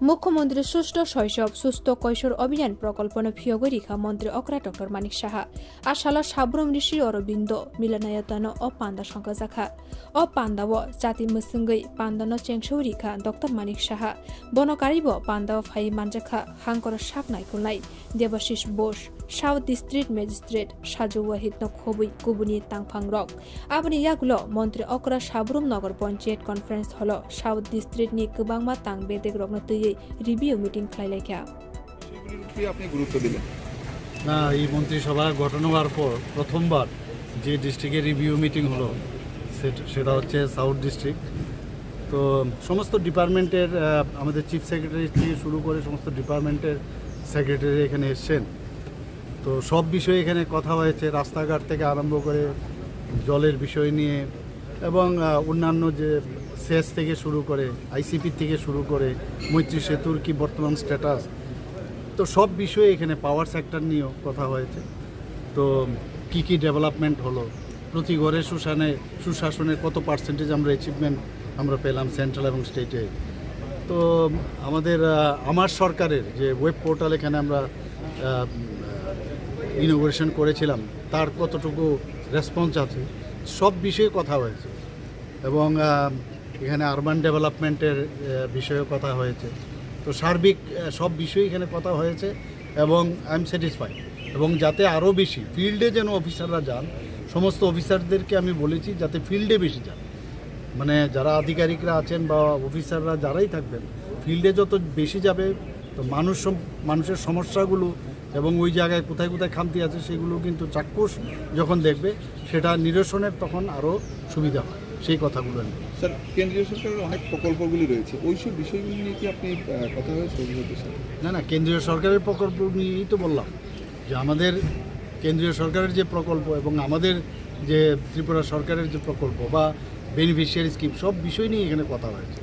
মুখ্যমন্ত্রী সুষ্ঠ শৈশব সুস্থ কৈশোর অভিযান প্রকল্পনো ফিয়গরিখা মন্ত্রী অকরা ডক্টর মানিক সাহা আশালা সাব্রম ঋষি অরবিন্দ মিলনায়তন অ পান্দা সংকজাখা অ পান্দাব জাতি মুসুঙ্গৈ পান্দানো চেংসৌরিখা ডক্টর মানিক সাহা বনকারিব পান্দাব ফাই মানজাখা হাঙ্কর সাক নাইকুলাই Debashis Bose south district magistrate Saju Wahid নখবুই কুবুনি তাংফাং রক আবনি ইয়াগুলো মন্ত্রী অকরা Sabroom Nagar Panchayat conference hall south district নি গোबांमा तां बेदेक रग्न तैयै रिव्यू मीटिंग खालायलायखा আপনি গুরুত্ব দিলেন না এই মন্ত্রিসভা গঠন হওয়ার পর প্রথমবার যে ডিস্ট্রিক্টে রিভিউ মিটিং হলো সেটা হচ্ছে সাউথ ডিস্ট্রিক্ট। তো সমস্ত ডিপার্টমেন্টের আমাদের চিফ সেক্রেটারি থেকে শুরু করে সমস্ত ডিপার্টমেন্টের সেক্রেটারি এখানে এসছেন। তো সব বিষয়ে এখানে কথা হয়েছে, রাস্তাঘাট থেকে আরম্ভ করে জলের বিষয় নিয়ে এবং অন্যান্য যে সেচ থেকে শুরু করে আইসিপি থেকে শুরু করে মৈত্রী সেতুর কি বর্তমান স্ট্যাটাস, তো সব বিষয়ে এখানে পাওয়ার সেক্টর নিয়েও কথা হয়েছে। তো কি ডেভেলপমেন্ট হলো, প্রতি ঘরে সুশাসনের কত পার্সেন্টেজ আমরা অ্যাচিভমেন্ট আমরা পেলাম সেন্ট্রাল এবং স্টেটে। তো আমার সরকারের যে ওয়েব পোর্টাল এখানে আমরা ইনোগ্রেশন করেছিলাম তার কতটুকু রেসপন্স আছে, সব বিষয়ে কথা হয়েছে। এবং এখানে আরবান ডেভেলপমেন্টের বিষয়ে কথা হয়েছে। তো সার্বিক সব বিষয়ে এখানে কথা হয়েছে এবং আই এম স্যাটিসফাইড। এবং যাতে আরও বেশি ফিল্ডে যেন অফিসাররা যান, সমস্ত অফিসারদেরকে আমি বলেছি যাতে ফিল্ডে বেশি যান, মানে যারা আধিকারিকরা আছেন বা অফিসাররা যারাই থাকবেন ফিল্ডে যত বেশি যাবে তো মানুষের সমস্যাগুলো এবং ওই জায়গায় কোথায় কোথায় খামতি আছে সেগুলো কিন্তু চাক্ষুষ যখন দেখবে সেটা নিরসনের তখন আরও সুবিধা হয়। সেই কথাগুলো নিয়ে স্যার, কেন্দ্রীয় সরকারের অনেক প্রকল্পগুলি রয়েছে, ওইসব বিষয়গুলি নিয়ে কি আপনি কথা হয়েছে অভিভাবকদের সাথে? না, কেন্দ্রীয় সরকারের প্রকল্প নিয়েই তো বললাম যে আমাদের কেন্দ্রীয় সরকারের যে প্রকল্প এবং আমাদের যে ত্রিপুরা সরকারের যে প্রকল্প বা বেনিফিশিয়ারি স্কিম সব বিষয় নিয়ে এখানে কথা হয়েছে।